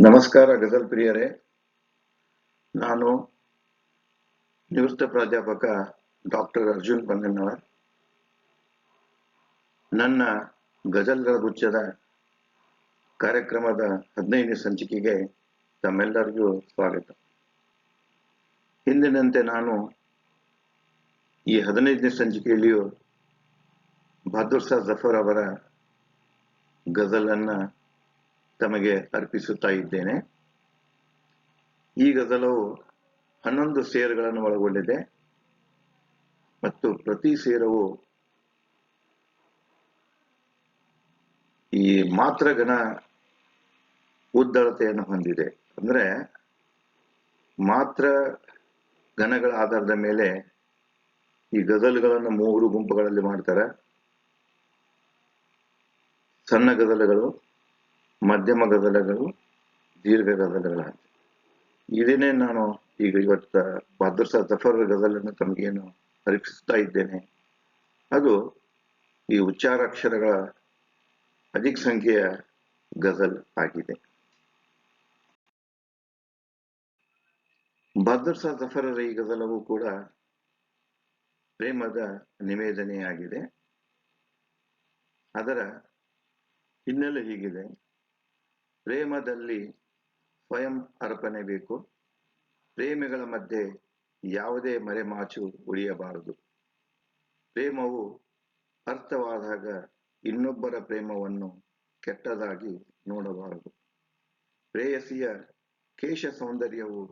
ನಮಸ್ಕಾರ ಗಜಲ್ ಪ್ರಿಯರೇ. ನಾನು ನಿವೃತ್ತ ಪ್ರಾಧ್ಯಾಪಕ ಡಾಕ್ಟರ್ ಅರ್ಜುನ್ ಪನ್ನಣ್ಣವರ್. ನನ್ನ ಗಜಲ್ಗಳ ಗುಚ್ಛದ ಕಾರ್ಯಕ್ರಮದ 15ನೇ ಸಂಚಿಕೆಗೆ ತಮ್ಮೆಲ್ಲರಿಗೂ ಸ್ವಾಗತ. ಹಿಂದಿನಂತೆ ನಾನು ಈ 15ನೇ ಸಂಚಿಕೆಯಲ್ಲಿಯೂ ಬಹದ್ದೂರ್ ಶಾ ಜಫರ್ ಅವರ ಗಜಲನ್ನ ತಮಗೆ ಅರ್ಪಿಸುತ್ತಾ ಇದ್ದೇನೆ. ಈ ಗಜಲವು 11 ಸೇರುಗಳನ್ನು ಒಳಗೊಂಡಿದೆ ಮತ್ತು ಪ್ರತಿ ಸೇರವು ಈ ಮಾತ್ರಗಣ ಉದ್ದಳತೆಯನ್ನು ಹೊಂದಿದೆ. ಅಂದ್ರೆ ಮಾತ್ರ ಗಣಗಳ ಆಧಾರದ ಮೇಲೆ ಈ ಗಜಲ್ಗಳನ್ನು 3 ಗುಂಪುಗಳಲ್ಲಿ ಮಾಡ್ತಾರೆ. ಸಣ್ಣ ಗಜಲಗಳು, ಮಧ್ಯಮ ಗಜಲಗಳು, ದೀರ್ಘ ಗಜಲಗಳ. ಇದನ್ನೇ ನಾನು ಈಗ ಇವತ್ತು ಬಹದ್ದೂರ್ ಶಾ ಜಫರ್ ಗಜಲನ್ನು ತಮಗೇನು ಅರ್ಪಿಸ್ತಾ ಇದ್ದೇನೆ. ಅದು ಈ ಉಚ್ಚಾರಾಕ್ಷರಗಳ ಅಧಿಕ ಸಂಖ್ಯೆಯ ಗಜಲ್ ಆಗಿದೆ. ಬಹದ್ದೂರ್ ಶಾ ಜಫರರ ಈ ಗಜಲವು ಕೂಡ ಪ್ರೇಮದ ನಿವೇದನೆಯಾಗಿದೆ. ಅದರ ಹಿನ್ನೆಲೆ ಹೀಗಿದೆ: ಪ್ರೇಮದಲ್ಲಿ ಸ್ವಯಂ ಅರ್ಪಣೆ ಬೇಕು. ಪ್ರೇಮಿಗಳ ಮಧ್ಯೆ ಯಾವುದೇ ಮರೆಮಾಚು ಉಳಿಯಬಾರದು. ಪ್ರೇಮವು ಅರ್ಥವಾದಾಗ ಇನ್ನೊಬ್ಬರ ಪ್ರೇಮವನ್ನು ಕೆಟ್ಟದಾಗಿ ನೋಡಬಾರದು. ಪ್ರೇಯಸಿಯ ಕೇಶ ಸೌಂದರ್ಯವು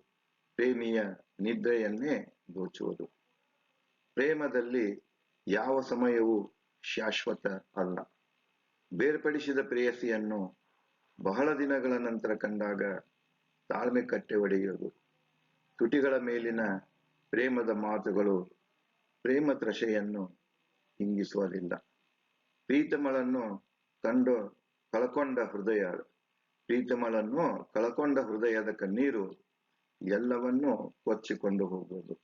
ಪ್ರೇಮಿಯ ನಿದ್ರೆಯನ್ನೇ ದೋಚುವುದು. ಪ್ರೇಮದಲ್ಲಿ ಯಾವ ಸಮಯವೂ ಶಾಶ್ವತ ಅಲ್ಲ. ಬೇರ್ಪಡಿಸಿದ ಪ್ರೇಯಸಿಯನ್ನು ಬಹಳ ದಿನಗಳ ನಂತರ ಕಂಡಾಗ ತಾಳ್ಮೆ ಕಟ್ಟೆ ಒಡೆಯುವುದು. ತುಟಿಗಳ ಮೇಲಿನ ಪ್ರೇಮದ ಮಾತುಗಳು ಪ್ರೇಮ ತ್ರಷೆಯನ್ನು ಹಿಂಗಿಸುವುದಿಲ್ಲ. ಪ್ರೀತಮಳನ್ನು ಕಳಕೊಂಡ ಹೃದಯದ ಕಣ್ಣೀರು ಎಲ್ಲವನ್ನೂ ಕೊಚ್ಚಿಕೊಂಡು ಹೋಗುವುದು.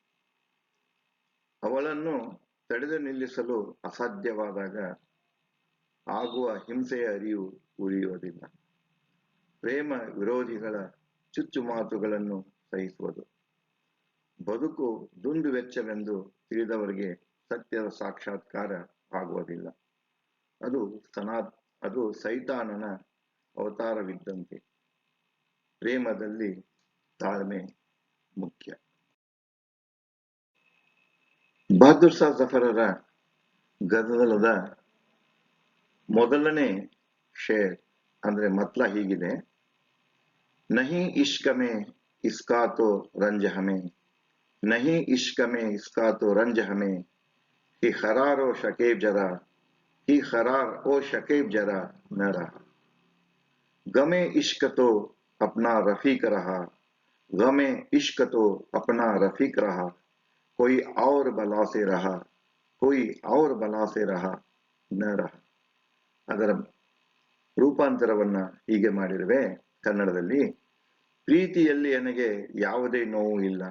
ಅವಳನ್ನು ತಡೆದು ನಿಲ್ಲಿಸಲು ಅಸಾಧ್ಯವಾದಾಗ ಆಗುವ ಹಿಂಸೆಯ ಅರಿವು ಉಳಿಯುವುದಿಲ್ಲ. ಪ್ರೇಮ ವಿರೋಧಿಗಳ ಚುಚ್ಚು ಮಾತುಗಳನ್ನು ಸಹಿಸುವುದು. ಬದುಕು ದುಂದು ವೆಚ್ಚವೆಂದು ತಿಳಿದವರಿಗೆ ಸತ್ಯದ ಸಾಕ್ಷಾತ್ಕಾರ ಆಗುವುದಿಲ್ಲ. ಅದು ಸೈತಾನನ ಅವತಾರವಿದ್ದಂತೆ. ಪ್ರೇಮದಲ್ಲಿ ತಾಳ್ಮೆ ಮುಖ್ಯ. ಬಹದ್ದೂರ್ ಶಾ ಜಫರರ ಗಜಲದ ಮೊದಲನೇ ಶೇರ್ ಅಂದ್ರೆ ಮತ್ಲ ಹೀಗಿದೆ: नहीं इश्क में इसका तो रंज हमें, नहीं इश्क में इसका तो रंज हमें, कि खरार ओ शकीब जरा न रहा, गमे इश्क तो अपना रफीक रहा, गमे इश्क तो अपना रफीक रहा, कोई और बला से रहा न रहा. ಅದರ ರೂಪಾಂತರವನ್ನ ಹೀಗೆ ಮಾಡಿರುವೆ ಕನ್ನಡದಲ್ಲಿ: ಪ್ರೀತಿಯಲ್ಲಿ ನನಗೆ ಯಾವುದೇ ನೋವು ಇಲ್ಲ,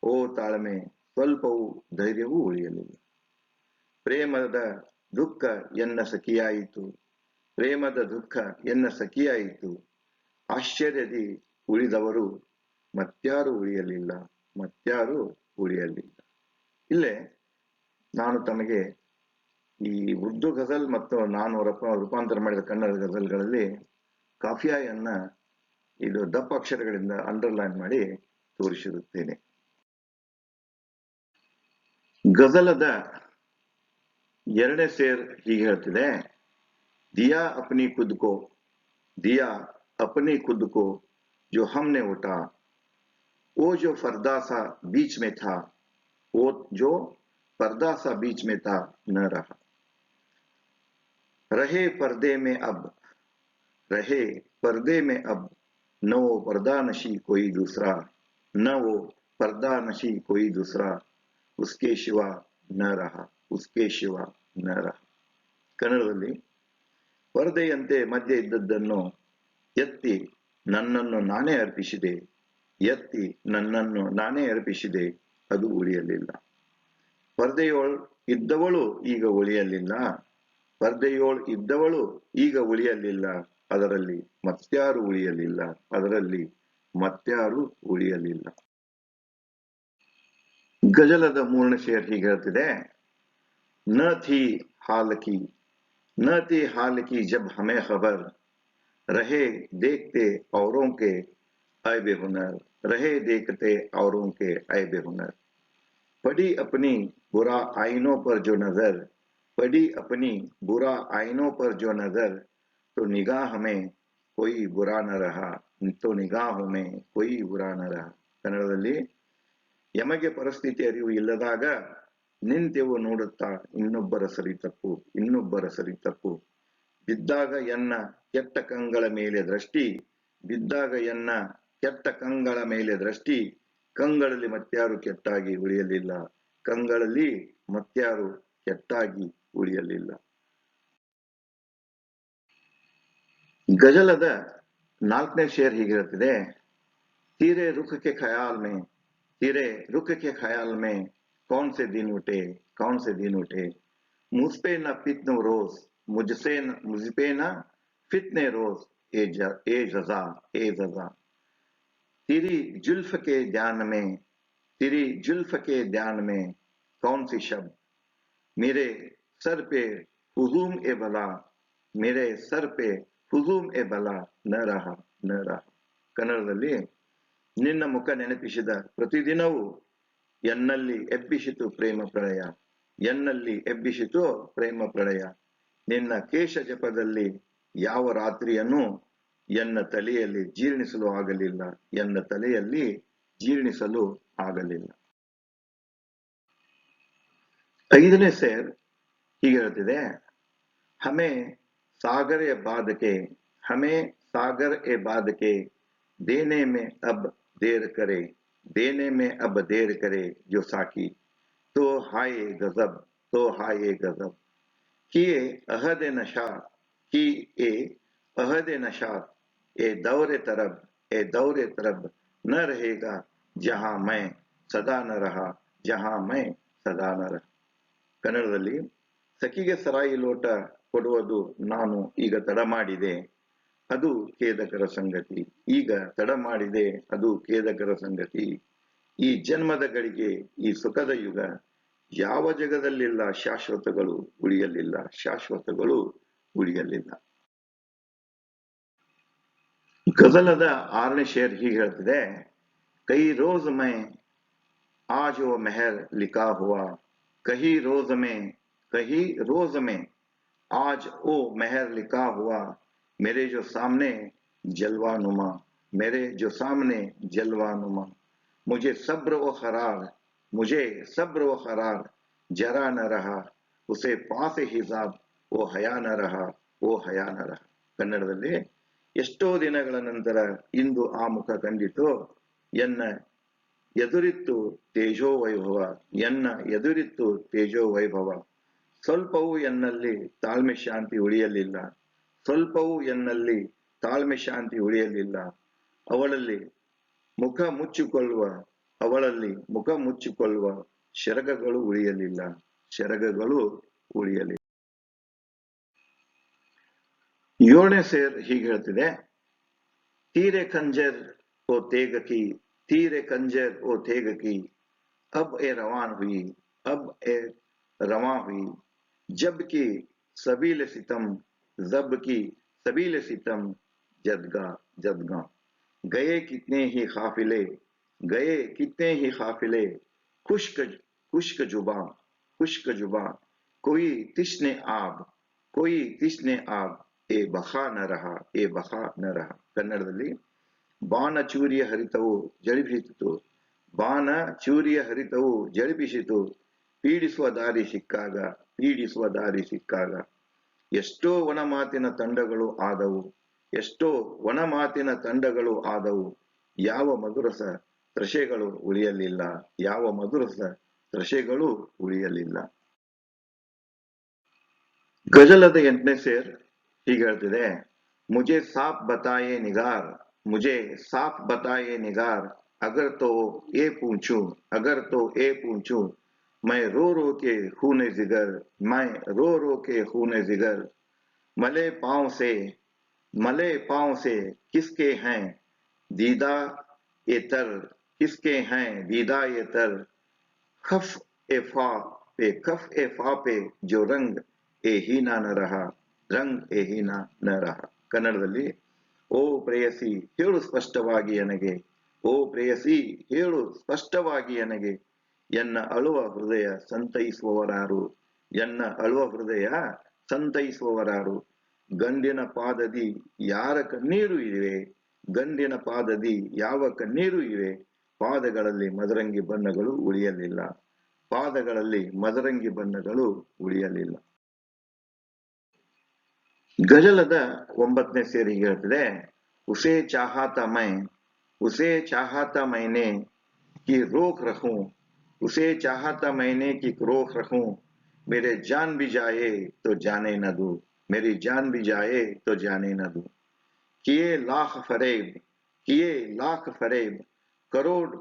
ಓ ತಾಳ್ಮೆ ಸ್ವಲ್ಪವೂ ಧೈರ್ಯವೂ ಉಳಿಯಲಿಲ್ಲ. ಪ್ರೇಮದ ದುಃಖ ಎನ್ನ ಸಖಿಯಾಯಿತು, ಆಶ್ಚರ್ಯದಿ ಉಳಿದವರು ಮತ್ಯಾರು ಉಳಿಯಲಿಲ್ಲ. ಇಲ್ಲೇ ನಾನು ತಮಗೆ ಈ ಉರ್ದು ಗಜಲ್ ಮತ್ತು ನಾನು ರೂಪಾಂತರ ಮಾಡಿದ ಕನ್ನಡ ಗಜಲ್ಗಳಲ್ಲಿ ಕಾಫಿಯಾಯನ್ನ ಇದು ದಪ್ಪ ಅಕ್ಷರಗಳಿಂದ ಅಂಡರ್ಲೈನ್ ಮಾಡಿ ತೋರಿಸಿರುತ್ತೇನೆ. ಗಜಲದ 2ನೇ ಸೇರ್ ಹೀಗೆ ಹೇಳ್ತಿದೆ: ದಿಯಾ ಅಪ್ನಿ ಖುದ್ ಕೋ ಜೋ ಹಮ್ನೆ ಉಠಾ, ಓ ಜೋ ಪರ್ದಾ ಸಾ ಬೀಚ್ ಮೇ ಥಾ ನ ರಹಾ, रहे पर्दे में अब न वो पर्दा नशी कोई दूसरा, उसके शिवा न रहा. ಕನ್ನಡದಲ್ಲಿ ಪರದೆಯಂತೆ ಮಧ್ಯೆ ಇದ್ದದ್ದನ್ನು ಎತ್ತಿ ನನ್ನನ್ನು ನಾನೇ ಅರ್ಪಿಸಿದೆ, ಅದು ಉಳಿಯಲಿಲ್ಲ. ಪರದೆಯೊಳ್ ಇದ್ದವಳು ಈಗ ಉಳಿಯಲಿಲ್ಲ, ಪರ್ದೆಯೋಳ್ ಇದ್ದವಳು ಈಗ ಉಳಿಯಲಿಲ್ಲ, ಅದರಲ್ಲಿ ಮತ್ಯಾರು ಉಳಿಯಲಿಲ್ಲ, ಅದರಲ್ಲಿ ಮತ್ಯಾರು ಉಳಿಯಲಿಲ್ಲ. ಗಜಲದ ಮೂರನೇ ಶೇರ್ ಹೀಗೆ ಹೇಳ್ತಿದೆ, ನ ಥಿ ಹಾಲ್ ಕಿ न थी हाल की जब हमें खबर, रहे देखते औरों के ऐबे हुनर, रहे देखते औरों के ऐबे हुनर. पड़ी अपनी बुरा आईनों पर जो नजर, पड़ी अपनी बुरा आईनों पर जो नजर, तो निगाह में कोई बुरा न रहा, तो निगाहों में कोई बुरा न रहा. ಕನ್ನಡದಲ್ಲಿ ಯಮಗೆ ಪರಿಸ್ಥಿತಿ ಅರಿವು ಇಲ್ಲದಾಗ ನಿಂತೆವು ನೋಡುತ್ತಾ ಇನ್ನೊಬ್ಬರ ಸರಿ ತಪ್ಪು, ಇನ್ನೊಬ್ಬರ ಸರಿ ತಪ್ಪು. ಬಿದ್ದಾಗ ಎನ್ನ ಕೆಟ್ಟ ಕಂಗಳ ಮೇಲೆ ದೃಷ್ಟಿ, ಬಿದ್ದಾಗ ಎನ್ನ ಕೆಟ್ಟ ಕಂಗಳ ಮೇಲೆ ದೃಷ್ಟಿ, ಕಂಗಳಲ್ಲಿ ಮತ್ಯಾರು ಕೆಟ್ಟಾಗಿ ಉಳಿಯಲಿಲ್ಲ, ಕಂಗಳಲ್ಲಿ ಮತ್ಯಾರು ಕೆಟ್ಟಾಗಿ ಉಳಿಯಲಿಲ್ಲ. ಗಜಲದ ನಾಲ್ಕನೇ ಶೇರ್ ಹೀಗೆ ಹೇಳ್ತಿದೆ, ತೀರೆ रुख के ख्याल में, तेरे रुख के ख्याल में कौन से दिन उठे, कौन से दिन उठे, मुझ पे न फित्न रोज, मुझ पे न फित्ने रोज, ए जजा, ए जजा. तेरी जुल्फ के ध्यान में, तेरी जुल्फ के ध्यान में कौन सी शब, मेरे सर पे हुजूम ए बला, मेरे सर पे ಹುಜೂಮ್ ಎ ಬಲ ನ ರಹ ನ ರಹ. ಕನ್ನಡದಲ್ಲಿ ನಿನ್ನ ಮುಖ ನೆನಪಿಸಿದ ಪ್ರತಿದಿನವೂ ಎನ್ನಲ್ಲಿ ಎಬ್ಬಿಸಿತು ಪ್ರೇಮ ಪ್ರಳಯ, ಎನ್ನಲ್ಲಿ ಎಬ್ಬಿಸಿತು ಪ್ರೇಮ ಪ್ರಳಯ. ನಿನ್ನ ಕೇಶ ಜಪದಲ್ಲಿ ಯಾವ ರಾತ್ರಿಯನ್ನು ಎನ್ನ ತಲೆಯಲ್ಲಿ ಜೀರ್ಣಿಸಲು ಆಗಲಿಲ್ಲ, ಎನ್ನ ತಲೆಯಲ್ಲಿ ಜೀರ್ಣಿಸಲು ಆಗಲಿಲ್ಲ. ಐದನೇ ಸೇರ್ ಹೀಗೆ ಹೇಳ್ತಿದೆ, ಹಮೇ सागर ए बाद के, हमें सागर ए बाद के, देने में अब देर करे, देने में अब देर करे जो साकी, तो हाय गजब, तो हाय गजब. किए अहद नशा, की ए अहद नशा, ए दौरे तरब, ए दौरे तरब न रहेगा जहां मैं सदा न रहा, जहां मैं सदा न रहा. ಕನ್ನಡದಲ್ಲಿ ಸಖಿಗೆ ಸರಾಯಿ ಲೋಟ ಕೊಡುವುದು ನಾನು ಈಗ ತಡ ಮಾಡಿದೆ, ಅದು ಖೇದಕರ ಸಂಗತಿ, ಈಗ ತಡ ಮಾಡಿದೆ ಅದು ಖೇದಕರ ಸಂಗತಿ. ಈ ಜನ್ಮದ ಗಳಿಗೆ, ಈ ಸುಖದ ಯುಗ, ಯಾವ ಜಗದಲ್ಲಿಲ್ಲ ಶಾಶ್ವತಗಳು ಉಳಿಯಲಿಲ್ಲ, ಶಾಶ್ವತಗಳು ಉಳಿಯಲಿಲ್ಲ. ಗಜಲದ ಆರನೇ ಶೇರ್ ಹೀಗೆ ಹೇಳ್ತಿದೆ, ಕೈ ರೋಜ್ ಮೈ आज वो मेहर लिखा हुआ, कहीं रोज में आज ओ मेहर लिखा हुआ, मेरे जो सामने जलवा नुमा, मेरे जो सामने जलवा नुमा. मुझे सब्र व करार, मुझे सब्र व करार जरा न रहा, उसे पास हिसाब वो हया न रहा, वो हया न रहा. ಕನ್ನಡದಲ್ಲಿ ಎಷ್ಟೋ ದಿನಗಳ ನಂತರ ಇಂದು ಆ ಮುಖ ಕಂಡಿತು, ಎನ್ನ ಎದುರಿತ್ತು ತೇಜೋ ವೈಭವ, ಎನ್ನ ಎದುರಿತ್ತು ತೇಜೋ ವೈಭವ. ಸ್ವಲ್ಪವೂ ಎನ್ನಲ್ಲಿ ತಾಳ್ಮೆ ಶಾಂತಿ ಉಳಿಯಲಿಲ್ಲ, ಸ್ವಲ್ಪವೂ ಎನ್ನಲ್ಲಿ ತಾಳ್ಮೆ ಶಾಂತಿ ಉಳಿಯಲಿಲ್ಲ. ಅವಳಲ್ಲಿ ಮುಖ ಮುಚ್ಚಿಕೊಳ್ಳುವ, ಅವಳಲ್ಲಿ ಮುಖ ಮುಚ್ಚಿಕೊಳ್ಳುವ ಶರಗಗಳು ಉಳಿಯಲಿಲ್ಲ, ಶರಗಗಳು ಉಳಿಯಲಿಲ್ಲ. ಏಳನೇ ಸೇರ್ ಹೀಗೆ ಹೇಳ್ತಿದೆ, ತೀರೆ ಖಂಜರ್ ಓ ತೇಗ ಕಿ, तीरे कंजर ओ तेग की, अब ए रवान हुई, अब ए रवां हुई, जबकि सबील सितम, जबकि सबील सितम जदगा जदगा. गए कितने ही काफिले, गए कितने ही काफिले, खुश्क खुश्क जुबां, खुश्क जुबां, कोई तिश्ने आब, कोई तिश्ने आब, ए बखा न रहा, ए बखा न रहा. ಕನ್ನಡದಲ್ಲಿ ಬಾಣ ಚೂರಿಯ ಹರಿತವು ಜಳಿಪಿಸಿತು, ಬಾಣ ಚೂರಿಯ ಹರಿತವು ಜಳಿಪಿಸಿತು, ಪೀಡಿಸುವ ದಾರಿ ಸಿಕ್ಕಾಗ, ಪೀಡಿಸುವ ದಾರಿ ಸಿಕ್ಕಾಗ. ಎಷ್ಟೋ ಒಣಮಾತಿನ ತಂಡಗಳು ಆದವು, ಎಷ್ಟೋ ಒಣಮಾತಿನ ತಂಡಗಳು ಆದವು, ಯಾವ ಮಧುರಸ ತ್ರಷೆಗಳು ಉಳಿಯಲಿಲ್ಲ, ಯಾವ ಮಧುರಸ ತ್ರಷೆಗಳು ಉಳಿಯಲಿಲ್ಲ. ಗಜಲದ ಎಂಟನೇ ಸೇರ್ ಹೀಗೆ ಹೇಳ್ತಿದೆ, ಮುಜೆ ಸಾಫ್ ಬತಾಯೆ ನಿಗಾರ್, मुझे साफ बताए निगार, अगर तो ये पूछूं, अगर तो ये पूछूं, मैं रो रो के खूने जिगर, मैं रो रो के खूने जिगर, मले पांव से किसके हैं दीदा ये तर, किसके हैं दीदा ये तर, खफ खफ ए फा पे जो रंग ए ಹೀನಾ ನ ರಹ, ರಂಗ್ ಎ ಹೀನಾ ನ ರಹ. ಕನ್ನಡದಲ್ಲಿ, ಓ ಪ್ರೇಯಸಿ ಹೇಳು ಸ್ಪಷ್ಟವಾಗಿ ನನಗೆ, ಓ ಪ್ರೇಯಸಿ ಹೇಳು ಸ್ಪಷ್ಟವಾಗಿ ನನಗೆ, ಎನ್ನ ಅಳುವ ಹೃದಯ ಸಂತೈಸುವವರಾರು, ಎನ್ನ ಅಳುವ ಹೃದಯ ಸಂತೈಸುವವರಾರು, ಗಂಡಿನ ಪಾದದಿ ಯಾರ ಕಣ್ಣೀರು ಇವೆ, ಗಂಡಿನ ಪಾದದಿ ಯಾವ ಕಣ್ಣೀರು ಇವೆ, ಪಾದಗಳಲ್ಲಿ ಮದರಂಗಿ ಬಣ್ಣಗಳು ಉಳಿಯಲಿಲ್ಲ, ಪಾದಗಳಲ್ಲಿ ಮದರಂಗಿ ಬಣ್ಣಗಳು ಉಳಿಯಲಿಲ್ಲ. ಗಜಲದ 9ನೇ ಸೇರಿ ಹೇಳ್ತಿದೆ, ಉಸೇ ಚಾಹಾತ ಮೈನೆ ಕಿ ರೋಕ್ ರಖೂಂ, उसे चाहता मैंने कि रोक रखूं, मेरे जान भी जाए तो जाने न दूं, मेरी जान भी जाए तो जाने न दूं. किए लाख फरेब करोड़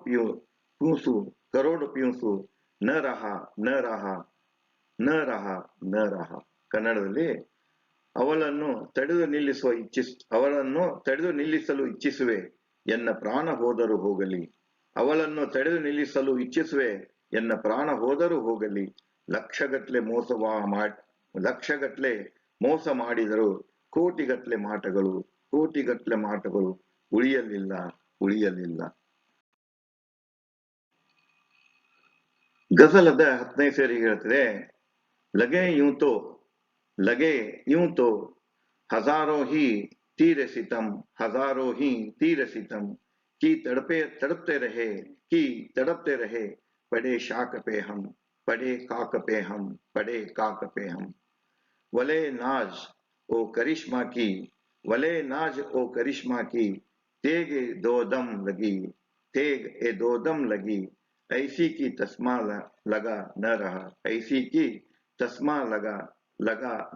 प्यूसू न रहा न रहा न रहा न रहा. ಕನ್ನಡದಲ್ಲಿ, ಅವಳನ್ನು ತಡೆದು ನಿಲ್ಲಿಸಲು ಇಚ್ಛಿಸುವೆ, ಎನ್ನ ಪ್ರಾಣ ಹೋದರೂ ಹೋಗಲಿ, ಅವಳನ್ನು ತಡೆದು ನಿಲ್ಲಿಸಲು ಇಚ್ಛಿಸುವೆ, ಎನ್ನ ಪ್ರಾಣ ಹೋದರೂ ಹೋಗಲಿ, ಲಕ್ಷಗಟ್ಲೆ ಮೋಸ ಮಾಡಿದರು, ಕೋಟಿಗಟ್ಲೆ ಮಾಟಗಳು ಉಳಿಯಲಿಲ್ಲ. ಗಜಲದ 10ನೇ ಸೇರಿ ಹೇಳ್ತಿದೆ, ಲಗೆ यूं तो हजारों ही तीर सितम की तड़पते रहे, पड़े काक पे हम, वले नाज ओ करिश्मा की तेग ए दो दम लगी, ऐसी की तस्मा लगा न रहा, ऐसी की तस्मा लगा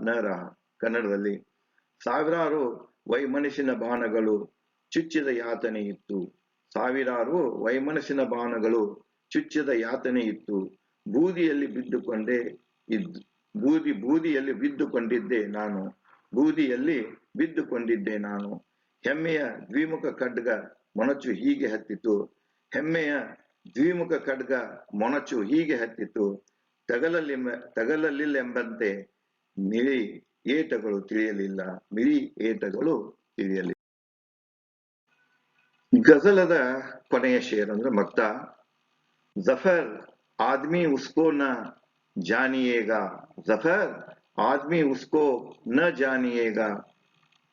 ನ ರಹ. ಕನ್ನಡದಲ್ಲಿ, ಸಾವಿರಾರು ವೈಮನಸ್ಸಿನ ಬಾಣಗಳು ಚುಚ್ಚಿದ ಯಾತನೆ ಇತ್ತು, ಸಾವಿರಾರು ವೈಮನಸ್ಸಿನ ಬಾಣಗಳು ಚುಚ್ಚಿದ ಯಾತನೆ ಇತ್ತು, ಬೂದಿಯಲ್ಲಿ ಬಿದ್ದುಕೊಂಡಿದ್ದೆ ನಾನು, ಹೆಮ್ಮೆಯ ದ್ವಿಮುಖ ಖಡ್ಗ ಮೊನಚು ಹೀಗೆ ಹತ್ತಿತು, ತಗಲಲಿಲ್ಲೆಂಬಂತೆ ಮಿಳಿ ಏಟಗಳು ತಿಳಿಯಲಿಲ್ಲ. ಗಜಲದ ಕೊನೆಯ ಶೇರ್ ಅಂದ್ರೆ ಮಕ್ತ, ಜಫರ್ ಆದ್ಮಿ ಉಸ್ಕೋ ನ ಜಾನಿಯೇಗಾ,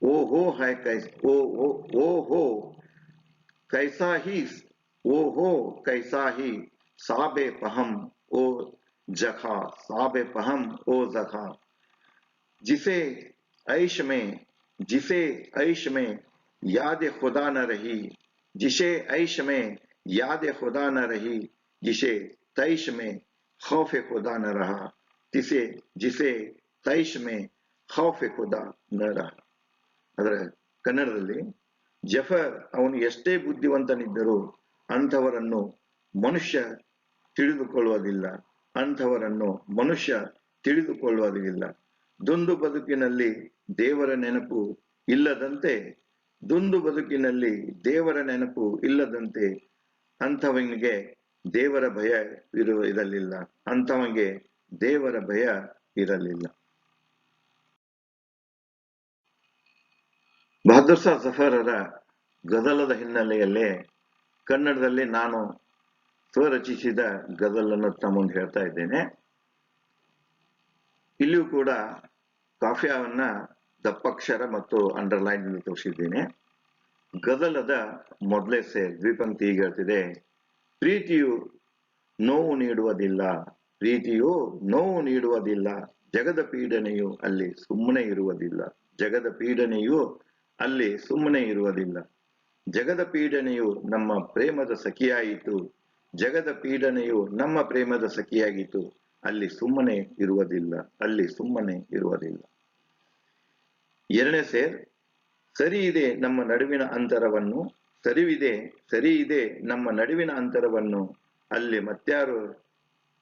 ओ हो कैसा ही साबे पहम ओ जखा, जिसे ऐश में याद खुदा न रही, जिसे तैश में खौफ खुदा न रहा, जिसे तैश में खौफ खुदा न रहा. ಅದರ ಕನ್ನಡದಲ್ಲಿ, ಜಫರ್ ಅವನು ಎಷ್ಟೇ ಬುದ್ಧಿವಂತನಿದ್ದರೂ ಅಂಥವರನ್ನು ಮನುಷ್ಯ ತಿಳಿದುಕೊಳ್ಳುವುದಿಲ್ಲ. ದುಂದು ಬದುಕಿನಲ್ಲಿ ದೇವರ ನೆನಪು ಇಲ್ಲದಂತೆ ಅಂಥವನಿಗೆ ದೇವರ ಭಯ ಇರಲಿಲ್ಲ. ಬಹದ್ದೂರ್ ಶಾ ಜಫರರ ಗಜಲದ ಹಿನ್ನೆಲೆಯಲ್ಲೇ ಕನ್ನಡದಲ್ಲಿ ನಾನು ಸ್ವರಚಿಸಿದ ಗಜಲನ್ನು ತಮ್ಮನ್ನು ಹೇಳ್ತಾ ಇದ್ದೇನೆ. ಇಲ್ಲಿಯೂ ಕೂಡ ಕಾಫಿಯವನ್ನ ದಪ್ಪಕ್ಷರ ಮತ್ತು ಅಂಡರ್ಲೈನ್ ತೋರಿಸಿದ್ದೇನೆ. ಗಜಲದ ಮೊದಲೇ ಸೇರ್ ದ್ವಿಪಂಕ್ತಿ ಹೀಗೆ ಹೇಳ್ತಿದೆ, ಪ್ರೀತಿಯು ನೋವು ನೀಡುವುದಿಲ್ಲ, ಜಗದ ಪೀಡನೆಯು ಅಲ್ಲಿ ಸುಮ್ಮನೆ ಇರುವುದಿಲ್ಲ, ಜಗದ ಪೀಡನೆಯು ನಮ್ಮ ಪ್ರೇಮದ ಸಖಿಯಾಯಿತು, ಅಲ್ಲಿ ಸುಮ್ಮನೆ ಇರುವುದಿಲ್ಲ. 2ನೇ ಸೇರ್, ಸರಿ ಇದೆ ನಮ್ಮ ನಡುವಿನ ಅಂತರವನ್ನು, ಅಲ್ಲಿ ಮತ್ಯಾರು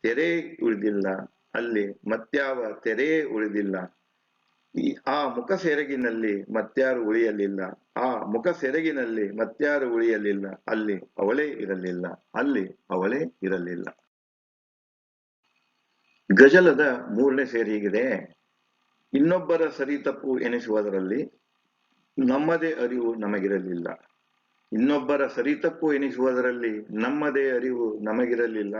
ತೆರೆ ಉಳಿದಿಲ್ಲ, ಅಲ್ಲಿ ಮತ್ಯಾವ ತೆರೆ ಉಳಿದಿಲ್ಲ. ಆ ಮುಖ ಸೆರಗಿನಲ್ಲಿ ಮತ್ಯಾರು ಉಳಿಯಲಿಲ್ಲ, ಆ ಮುಖ ಸೆರಗಿನಲ್ಲಿ ಮತ್ಯಾರು ಉಳಿಯಲಿಲ್ಲ, ಅಲ್ಲಿ ಅವಳೇ ಇರಲಿಲ್ಲ, ಅಲ್ಲಿ ಅವಳೇ ಇರಲಿಲ್ಲ. ಗಜಲದ ಮೂರನೇ ಸೇರಿ ಹೀಗಿದೆ. ಇನ್ನೊಬ್ಬರ ಸರಿ ತಪ್ಪು ಎನಿಸುವುದರಲ್ಲಿ ನಮ್ಮದೇ ಅರಿವು ನಮಗಿರಲಿಲ್ಲ. ಇನ್ನೊಬ್ಬರ ಸರಿ ತಪ್ಪು ಎನಿಸುವುದರಲ್ಲಿ ನಮ್ಮದೇ ಅರಿವು ನಮಗಿರಲಿಲ್ಲ.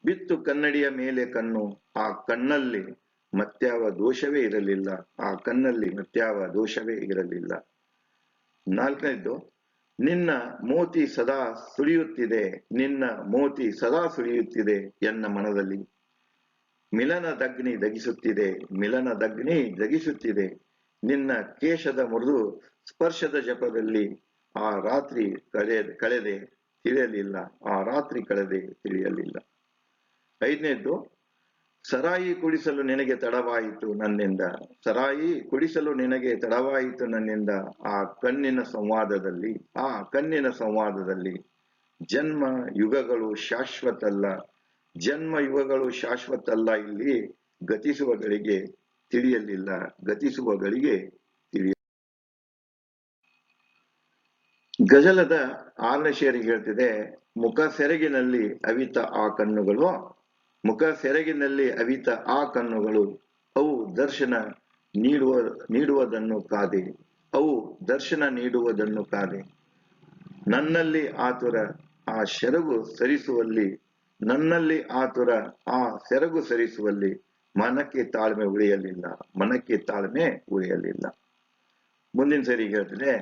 ಬಿತ್ತು ಕನ್ನಡಿಯ ಮೇಲೆ ಕಣ್ಣು, ಆ ಕಣ್ಣಲ್ಲಿ ಮತ್ಯಾವ ದೋಷವೇ ಇರಲಿಲ್ಲ, ಆ ಕಣ್ಣಲ್ಲಿ ಮತ್ಯಾವ ದೋಷವೇ ಇರಲಿಲ್ಲ. ನಾಲ್ಕನೇದ್ದು, ನಿನ್ನ ಮೋತಿ ಸದಾ ಸುಳಿಯುತ್ತಿದೆ, ನಿನ್ನ ಮೋತಿ ಸದಾ ಸುಳಿಯುತ್ತಿದೆ ಎನ್ನ ಮನದಲ್ಲಿ. ಮಿಲನದಗ್ನಿ ದಗಿಸುತ್ತಿದೆ, ಮಿಲನದಗ್ನಿ ದಗಿಸುತ್ತಿದೆ. ನಿನ್ನ ಕೇಶದ ಮೃದು ಸ್ಪರ್ಶದ ಜಪದಲ್ಲಿ ಆ ರಾತ್ರಿ ಕಳೆದೆ ತಿಳಿಯಲಿಲ್ಲ, ಆ ರಾತ್ರಿ ಕಳೆದೆ ತಿಳಿಯಲಿಲ್ಲ. ಐದನೇದ್ದು, ಸರಾಯಿ ಕುಡಿಸಲು ನಿನಗೆ ತಡವಾಯಿತು ನನ್ನಿಂದ, ಸರಾಯಿ ಕುಡಿಸಲು ನಿನಗೆ ತಡವಾಯಿತು ನನ್ನಿಂದ. ಆ ಕಣ್ಣಿನ ಸಂವಾದದಲ್ಲಿ, ಆ ಕಣ್ಣಿನ ಸಂವಾದದಲ್ಲಿ ಜನ್ಮ ಯುಗಗಳು ಶಾಶ್ವತಲ್ಲ, ಜನ್ಮ ಯುಗಗಳು ಶಾಶ್ವತಲ್ಲ. ಇಲ್ಲಿ ಗತಿಸುವ ಗಳಿಗೆ ತಿಳಿಯಲಿಲ್ಲ, ಗತಿಸುವ ಗಳಿಗೆ ತಿಳಿಯ. ಗಜಲದ ಆರನೇ ಶೇರಿಗೆ ಹೇಳ್ತಿದೆ, ಮುಖ ಸೆರಗಿನಲ್ಲಿ ಅವಿತ ಆ ಕಣ್ಣುಗಳು, ಮುಖ ಸೆರಗಿನಲ್ಲಿ ಅವಿತ ಆ ಕಣ್ಣುಗಳು, ಅವು ದರ್ಶನ ನೀಡುವುದನ್ನು ಕಾದೆ, ಅವು ದರ್ಶನ ನೀಡುವುದನ್ನು ಕಾದೆ. ನನ್ನಲ್ಲಿ ಆತುರ ಆ ಸೆರಗು ಸರಿಸುವಲ್ಲಿ, ನನ್ನಲ್ಲಿ ಆತುರ ಆ ಸೆರಗು ಸರಿಸುವಲ್ಲಿ ಮನಕ್ಕೆ ತಾಳ್ಮೆ ಉಳಿಯಲಿಲ್ಲ, ಮನಕ್ಕೆ ತಾಳ್ಮೆ ಉಳಿಯಲಿಲ್ಲ. ಮುಂದಿನ ಸರಿ ಹೇಳ್ತಿದೆ,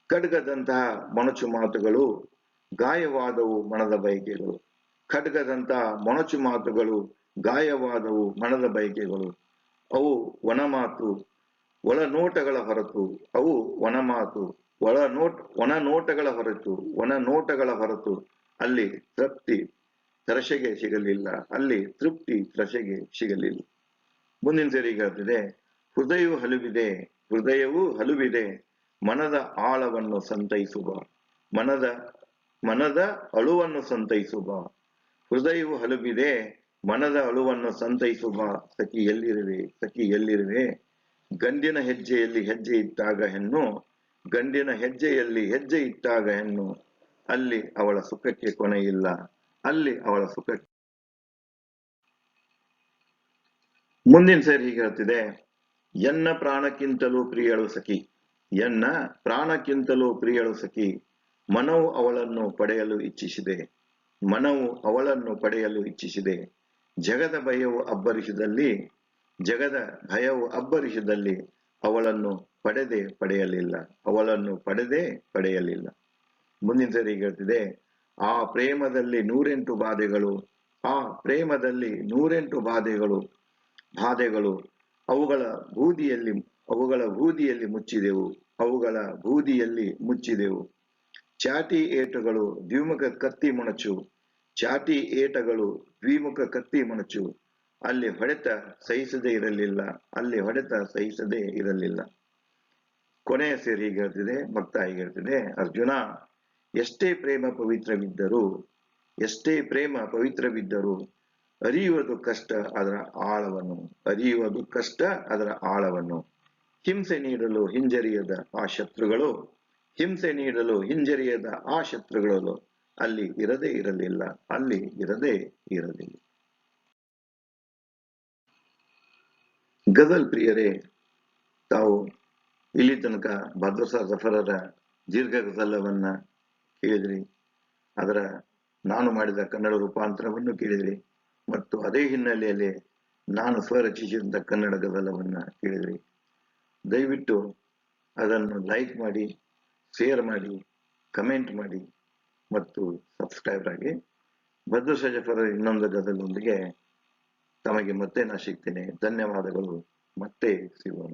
ಖಡ್ಗದಂತಹ ಮೊನಚು ಮಾತುಗಳು ಗಾಯವಾದವು ಮನದ ಬಯಕೆಗಳು, ಖಡ್ಗದಂತಹ ಮೊನಚು ಮಾತುಗಳು ಗಾಯವಾದವು ಮನದ ಬಯಕೆಗಳು. ಅವು ಒಣಮಾತು ಒಳನೋಟಗಳ ಹೊರತು, ಅವು ಒಣಮಾತು ಒಣನೋಟಗಳ ಹೊರತು, ಒಣನೋಟಗಳ ಹೊರತು ಅಲ್ಲಿ ತೃಪ್ತಿ ತರಸೆಗೆ ಸಿಗಲಿಲ್ಲ, ಅಲ್ಲಿ ತೃಪ್ತಿ ತರಸೆಗೆ ಸಿಗಲಿಲ್ಲ. ಮುಂದಿನ ಸರಿ ಹೇಳ್ತಿದೆ, ಹೃದಯವು ಹಲುವಿದೆ, ಹೃದಯವೂ ಹಲುವಿದೆ ಮನದ ಆಳವನ್ನು ಸಂತೈಸುವ, ಮನದ ಅಳುವನ್ನು ಸಂತೈಸುವ. ಹೃದಯವು ಹಲುವಿದೆ ಮನದ ಅಳುವನ್ನು ಸಂತೈಸುವ. ಸಖಿ ಎಲ್ಲಿರುವೆ, ಸಖಿ ಎಲ್ಲಿರುವೆ. ಗಂಡಿನ ಹೆಜ್ಜೆಯಲ್ಲಿ ಹೆಜ್ಜೆ ಇಟ್ಟಾಗ ಹೆಣ್ಣು, ಗಂಡಿನ ಹೆಜ್ಜೆಯಲ್ಲಿ ಹೆಜ್ಜೆ ಇಟ್ಟಾಗ ಹೆಣ್ಣು, ಅಲ್ಲಿ ಅವಳ ಸುಖಕ್ಕೆ ಕೊನೆಯಿಲ್ಲ, ಅಲ್ಲಿ ಅವಳ ಸುಖಕ್ಕೆ. ಮುಂದಿನ ಸರಿ ಹೀಗೆ ಹೇಳ್ತಿದೆ, ಎನ್ನ ಪ್ರಾಣಕ್ಕಿಂತಲೂ ಪ್ರಿಯಳು ಸಖಿ, ಎನ್ನ ಪ್ರಾಣಕ್ಕಿಂತಲೂ ಪ್ರಿಯಳು ಸಖಿ. ಮನವು ಅವಳನ್ನು ಪಡೆಯಲು ಇಚ್ಛಿಸಿದೆ, ಮನವು ಅವಳನ್ನು ಪಡೆಯಲು ಇಚ್ಛಿಸಿದೆ. ಜಗದ ಭಯವು ಅಬ್ಬರಿಸಿದಲ್ಲಿ, ಜಗದ ಭಯವು ಅಬ್ಬರಿಸಿದಲ್ಲಿ ಅವಳನ್ನು ಪಡೆದೇ ಪಡೆಯಲಿಲ್ಲ, ಅವಳನ್ನು ಪಡೆದೇ ಪಡೆಯಲಿಲ್ಲ. ಮುಂದಿನ ಸರಿ ಹೇಳ್ತಿದೆ, ಆ ಪ್ರೇಮದಲ್ಲಿ 108 ಬಾಧೆಗಳು, ಆ ಪ್ರೇಮದಲ್ಲಿ 108 ಬಾಧೆಗಳು, ಬಾಧೆಗಳು ಅವುಗಳ ಬೂದಿಯಲ್ಲಿ ಮುಚ್ಚಿದೆವು, ಅವುಗಳ ಬೂದಿಯಲ್ಲಿ ಮುಚ್ಚಿದೆವು. ಚಾಟಿ ಏಟುಗಳು ದ್ವಿಮುಖ ಕತ್ತಿ ಮೊನಚು, ಚಾಟಿ ಏಟಗಳು ದ್ವಿಮುಖ ಕತ್ತಿ ಮೊನಚು. ಅಲ್ಲಿ ಹೊಡೆತ ಸಹಿಸದೇ ಇರಲಿಲ್ಲ, ಅಲ್ಲಿ ಹೊಡೆತ ಸಹಿಸದೇ ಇರಲಿಲ್ಲ. ಕೊನೆಯ ಸೇರಿ ಹೀಗೆ ಹೇಳ್ತಿದೆ, ಭಕ್ತ ಹೀಗೆ ಹೇಳ್ತಿದೆ, ಅರ್ಜುನ ಎಷ್ಟೇ ಪ್ರೇಮ ಪವಿತ್ರವಿದ್ದರೂ, ಎಷ್ಟೇ ಪ್ರೇಮ ಪವಿತ್ರವಿದ್ದರೂ ಅರಿಯುವುದು ಕಷ್ಟ ಅದರ ಆಳವನ್ನು, ಅರಿಯುವುದು ಕಷ್ಟ ಅದರ ಆಳವನ್ನು. ಹಿಂಸೆ ನೀಡಲು ಹಿಂಜರಿಯದ ಆ ಶತ್ರುಗಳು, ಹಿಂಸೆ ನೀಡಲು ಹಿಂಜರಿಯದ ಆ ಶತ್ರುಗಳು ಅಲ್ಲಿ ಇರದೇ ಇರಲಿಲ್ಲ, ಅಲ್ಲಿ ಇರದೇ ಇರಲಿಲ್ಲ. ಗಜಲ್ ಪ್ರಿಯರೇ, ತಾವು ಇಲ್ಲಿ ತನಕ ಬಹದ್ದೂರ್ ಜಫರರ ದೀರ್ಘ ಗಜಲವನ್ನ ಕೇಳಿದ್ರಿ, ಅದರ ನಾನು ಮಾಡಿದ ಕನ್ನಡ ರೂಪಾಂತರವನ್ನು ಕೇಳಿದ್ರಿ, ಮತ್ತು ಅದೇ ಹಿನ್ನೆಲೆಯಲ್ಲಿ ನಾನು ಸ್ವರಚಿಸಿದಂತ ಕನ್ನಡ ಗಜಲವನ್ನ ಕೇಳಿದ್ರಿ. ದಯವಿಟ್ಟು ಅದನ್ನು ಲೈಕ್ ಮಾಡಿ, ಶೇರ್ ಮಾಡಿ, ಕಮೆಂಟ್ ಮಾಡಿ ಮತ್ತು ಸಬ್ಸ್ಕ್ರೈಬ್ ಆಗಿ. ಬಹದ್ದೂರ್ ಜಫರರ ಇನ್ನೊಂದು ಗಜಲೊಂದಿಗೆ ತಮಗೆ ಮತ್ತೆ ನಾ ಸಿಗ್ತೇನೆ. ಧನ್ಯವಾದಗಳು, ಮತ್ತೆ ಸಿಗೋಣ.